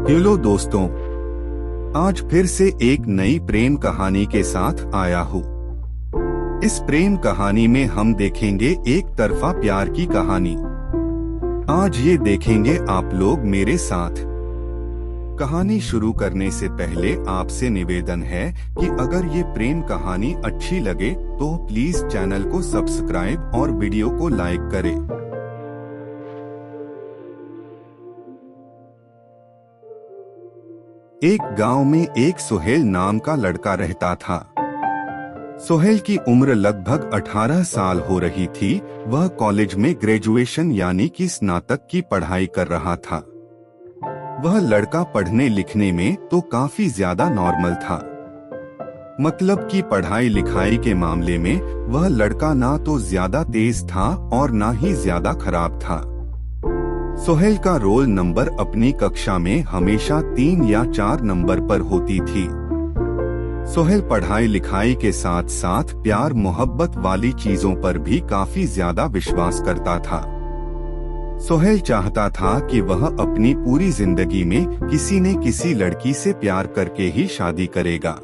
Hello दोस्तों, आज फिर से एक नई प्रेम कहानी के साथ आया हूँ। इस प्रेम कहानी में हम देखेंगे एक तरफा प्यार की कहानी। आज ये देखेंगे आप लोग मेरे साथ। कहानी शुरू करने से पहले आपसे निवेदन है कि अगर ये प्रेम कहानी अच्छी लगे तो प्लीज चैनल को सब्सक्राइब और वीडियो को लाइक करें। एक गांव में एक सोहेल नाम का लड़का रहता था। सोहेल की उम्र लगभग 18 साल हो रही थी। वह कॉलेज में ग्रेजुएशन यानी कि स्नातक की पढ़ाई कर रहा था। वह लड़का पढ़ने लिखने में तो काफी ज्यादा नॉर्मल था। मतलब कि पढ़ाई लिखाई के मामले में वह लड़का ना तो ज्यादा तेज था और ना ही ज्यादा खराब था। सोहेल का रोल नंबर अपनी कक्षा में हमेशा 3 या 4 नंबर पर होती थी। सोहेल पढ़ाई लिखाई के साथ साथ प्यार मोहब्बत वाली चीजों पर भी काफी ज्यादा विश्वास करता था। सोहेल चाहता था कि वह अपनी पूरी जिंदगी में किसी न किसी लड़की से प्यार करके ही शादी करेगा।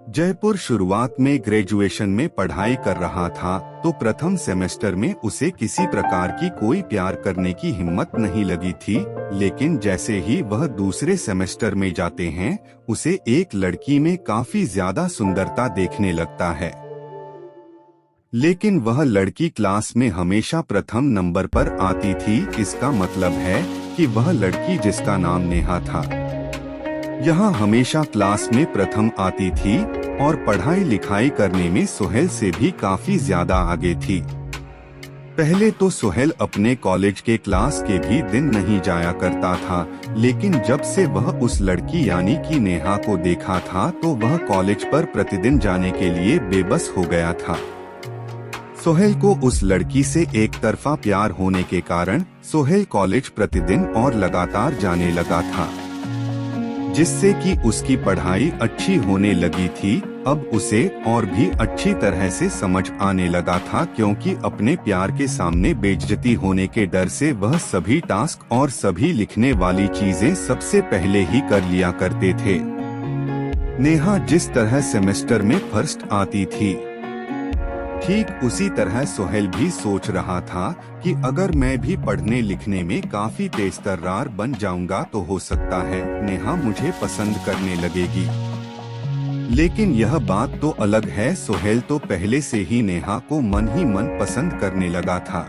जयपुर शुरुआत में ग्रेजुएशन में पढ़ाई कर रहा था तो प्रथम सेमेस्टर में उसे किसी प्रकार की कोई प्यार करने की हिम्मत नहीं लगी थी। लेकिन जैसे ही वह दूसरे सेमेस्टर में जाते हैं उसे एक लड़की में काफी ज्यादा सुंदरता देखने लगता है। लेकिन वह लड़की क्लास में हमेशा प्रथम नंबर पर आती थी। इसका मतलब है कि वह लड़की जिसका नाम नेहा था यहाँ हमेशा क्लास में प्रथम आती थी और पढ़ाई लिखाई करने में सोहेल से भी काफी ज्यादा आगे थी। पहले तो सोहेल अपने कॉलेज के क्लास के भी दिन नहीं जाया करता था, लेकिन जब से वह उस लड़की यानी कि नेहा को देखा था तो वह कॉलेज पर प्रतिदिन जाने के लिए बेबस हो गया था। सोहेल को उस लड़की से एक तरफा प्यार होने के कारण सोहेल कॉलेज प्रतिदिन और लगातार जाने लगा था, जिससे कि उसकी पढ़ाई अच्छी होने लगी थी। अब उसे और भी अच्छी तरह से समझ आने लगा था, क्योंकि अपने प्यार के सामने बेइज्जती होने के डर से वह सभी टास्क और सभी लिखने वाली चीजें सबसे पहले ही कर लिया करते थे। नेहा जिस तरह सेमेस्टर में फर्स्ट आती थी, ठीक उसी तरह सोहेल भी सोच रहा था कि अगर मैं भी पढ़ने लिखने में काफी तेज तर्रार बन जाऊंगा तो हो सकता है नेहा मुझे पसंद करने लगेगी। लेकिन यह बात तो अलग है, सोहेल तो पहले से ही नेहा को मन ही मन पसंद करने लगा था।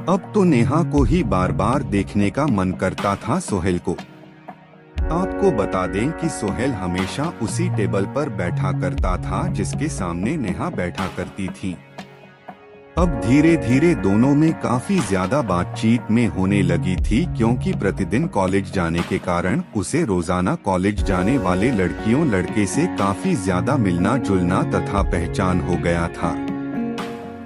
अब तो नेहा को ही बार बार देखने का मन करता था सोहेल को। आपको बता दें कि सोहेल हमेशा उसी टेबल पर बैठा करता था जिसके सामने नेहा बैठा करती थी। अब धीरे धीरे दोनों में काफी ज्यादा बातचीत में होने लगी थी, क्योंकि प्रतिदिन कॉलेज जाने के कारण उसे रोजाना कॉलेज जाने वाले लड़कियों लड़के से काफी ज्यादा मिलना जुलना तथा पहचान हो गया था।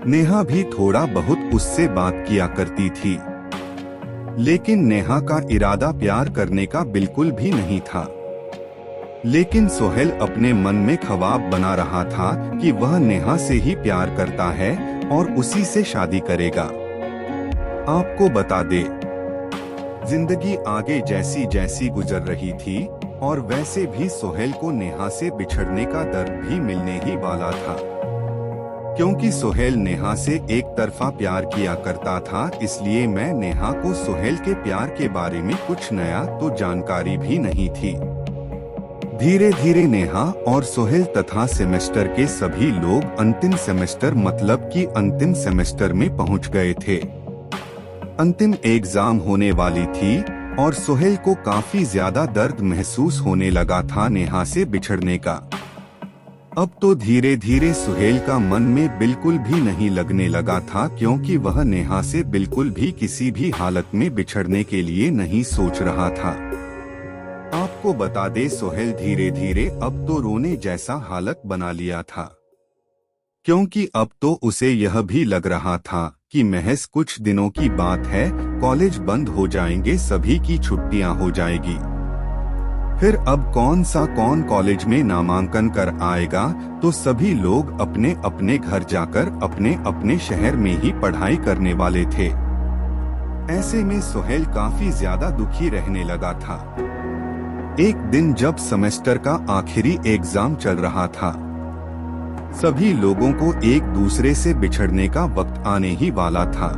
नेहा भी थोड़ा बहुत उससे बात किया करती थी, लेकिन नेहा का इरादा प्यार करने का बिल्कुल भी नहीं था। लेकिन सोहेल अपने मन में ख्वाब बना रहा था कि वह नेहा से ही प्यार करता है और उसी से शादी करेगा। आपको बता दे, जिंदगी आगे जैसी जैसी गुजर रही थी और वैसे भी सोहेल को नेहा से बिछड़ने का दर्द भी मिलने ही वाला था, क्योंकि सोहेल नेहा से एक तरफा प्यार किया करता था। इसलिए मैं नेहा को सोहेल के प्यार के बारे में कुछ नया तो जानकारी भी नहीं थी। धीरे धीरे नेहा और सोहेल तथा सेमेस्टर के सभी लोग अंतिम सेमेस्टर मतलब कि अंतिम सेमेस्टर में पहुंच गए थे। अंतिम एग्जाम होने वाली थी और सोहेल को काफी ज्यादा दर्द महसूस होने लगा था नेहा से बिछड़ने का। अब तो धीरे धीरे सोहेल का मन में बिल्कुल भी नहीं लगने लगा था, क्योंकि वह नेहा से बिल्कुल भी किसी भी हालत में बिछड़ने के लिए नहीं सोच रहा था। आपको बता दे, सोहेल धीरे धीरे अब तो रोने जैसा हालत बना लिया था, क्योंकि अब तो उसे यह भी लग रहा था कि महज कुछ दिनों की बात है, कॉलेज बंद हो जाएंगे, सभी की छुट्टियां हो जाएगी। फिर अब कौन कॉलेज में नामांकन कर आएगा, तो सभी लोग अपने अपने घर जाकर अपने अपने शहर में ही पढ़ाई करने वाले थे। ऐसे में सोहेल काफी ज्यादा दुखी रहने लगा था। एक दिन जब सेमेस्टर का आखिरी एग्जाम चल रहा था, सभी लोगों को एक दूसरे से बिछड़ने का वक्त आने ही वाला था।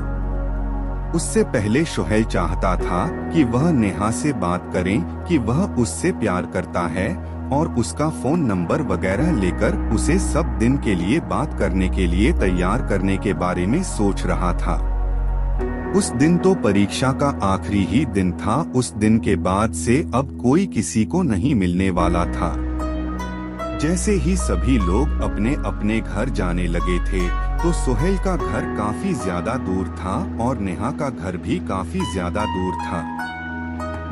उससे पहले सोहेल चाहता था कि वह नेहा से बात करें कि वह उससे प्यार करता है और उसका फोन नंबर वगैरह लेकर उसे सब दिन के लिए बात करने के लिए तैयार करने के बारे में सोच रहा था। उस दिन तो परीक्षा का आखिरी ही दिन था। उस दिन के बाद से अब कोई किसी को नहीं मिलने वाला था। जैसे ही सभी लोग अपने अपने घर जाने लगे थे तो सोहेल का घर काफी ज्यादा दूर था और नेहा का घर भी काफी ज्यादा दूर था।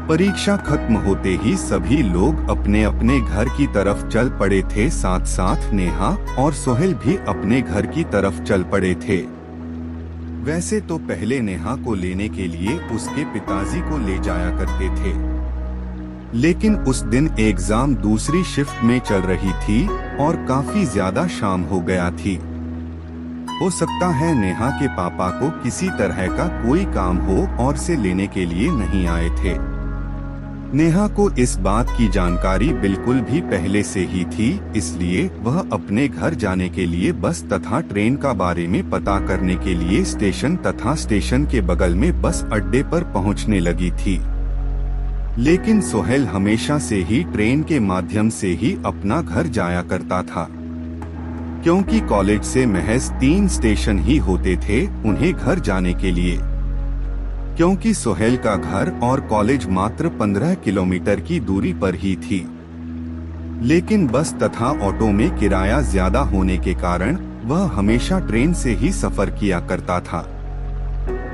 परीक्षा खत्म होते ही सभी लोग अपने अपने घर की तरफ चल पड़े थे। साथ साथ नेहा और सोहेल भी अपने घर की तरफ चल पड़े थे। वैसे तो पहले नेहा को लेने के लिए उसके पिताजी को ले जाया करते थे, लेकिन उस दिन एग्जाम दूसरी शिफ्ट में चल रही थी और काफी ज्यादा शाम हो गया थी। हो सकता है नेहा के पापा को किसी तरह का कोई काम हो और से लेने के लिए नहीं आए थे। नेहा को इस बात की जानकारी बिल्कुल भी पहले से ही थी, इसलिए वह अपने घर जाने के लिए बस तथा ट्रेन का बारे में पता करने के लिए स्टेशन तथा स्टेशन के बगल में बस अड्डे पर पहुंचने लगी थी। लेकिन सोहेल हमेशा से ही ट्रेन के माध्यम से ही अपना घर जाया करता था, क्योंकि कॉलेज से महज 3 स्टेशन ही होते थे उन्हें घर जाने के लिए। क्योंकि सोहेल का घर और कॉलेज मात्र 15 किलोमीटर की दूरी पर ही थी, लेकिन बस तथा ऑटो में किराया ज्यादा होने के कारण वह हमेशा ट्रेन से ही सफर किया करता था।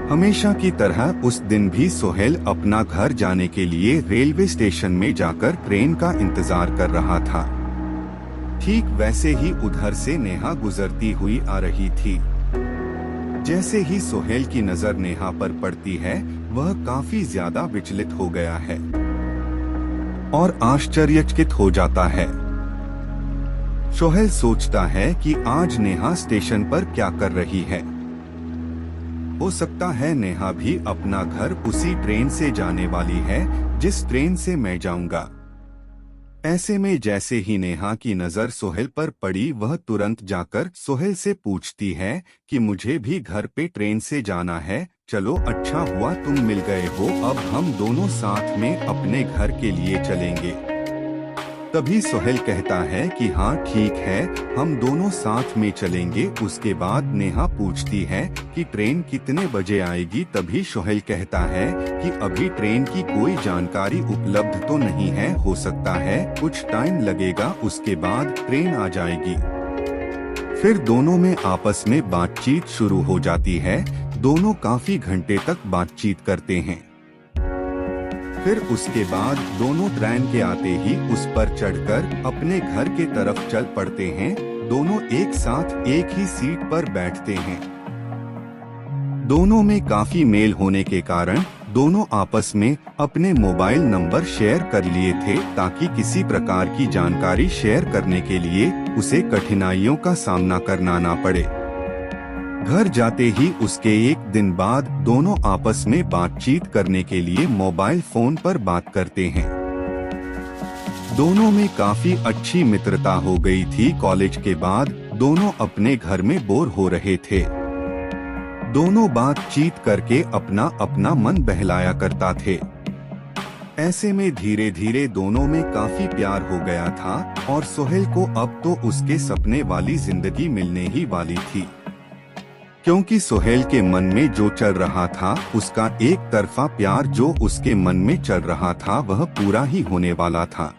हमेशा की तरह उस दिन भी सोहेल अपना घर जाने के लिए रेलवे स्टेशन में जाकर ट्रेन का इंतजार कर रहा था। ठीक वैसे ही उधर से नेहा गुजरती हुई आ रही थी। जैसे ही सोहेल की नजर नेहा पर पड़ती है, वह काफी ज्यादा विचलित हो गया है और आश्चर्यचकित हो जाता है। सोहेल सोचता है कि आज नेहा स्टेशन पर क्या कर रही है। हो सकता है नेहा भी अपना घर उसी ट्रेन से जाने वाली है जिस ट्रेन से मैं जाऊंगा। ऐसे में जैसे ही नेहा की नजर सोहेल पर पड़ी, वह तुरंत जाकर सोहेल से पूछती है कि मुझे भी घर पे ट्रेन से जाना है, चलो अच्छा हुआ तुम मिल गए हो, अब हम दोनों साथ में अपने घर के लिए चलेंगे। तभी सोहेल कहता है कि हाँ ठीक है, हम दोनों साथ में चलेंगे। उसके बाद नेहा पूछती है कि ट्रेन कितने बजे आएगी। तभी सोहेल कहता है कि अभी ट्रेन की कोई जानकारी उपलब्ध तो नहीं है, हो सकता है कुछ टाइम लगेगा, उसके बाद ट्रेन आ जाएगी। फिर दोनों में आपस में बातचीत शुरू हो जाती है। दोनों काफी घंटे तक बातचीत करते हैं। फिर उसके बाद दोनों ट्रेन के आते ही उस पर चढ़कर अपने घर के तरफ चल पड़ते हैं। दोनों एक साथ एक ही सीट पर बैठते हैं। दोनों में काफी मेल होने के कारण दोनों आपस में अपने मोबाइल नंबर शेयर कर लिए थे, ताकि किसी प्रकार की जानकारी शेयर करने के लिए उसे कठिनाइयों का सामना करना ना पड़े। घर जाते ही उसके एक दिन बाद दोनों आपस में बातचीत करने के लिए मोबाइल फोन पर बात करते हैं। दोनों में काफी अच्छी मित्रता हो गई थी। कॉलेज के बाद दोनों अपने घर में बोर हो रहे थे। दोनों बातचीत करके अपना अपना मन बहलाया करता थे। ऐसे में धीरे धीरे दोनों में काफी प्यार हो गया था और सोहेल को अब तो उसके सपने वाली जिंदगी मिलने ही वाली थी, क्योंकि सोहेल के मन में जो चल रहा था, उसका एक तरफा प्यार जो उसके मन में चल रहा था, वह पूरा ही होने वाला था।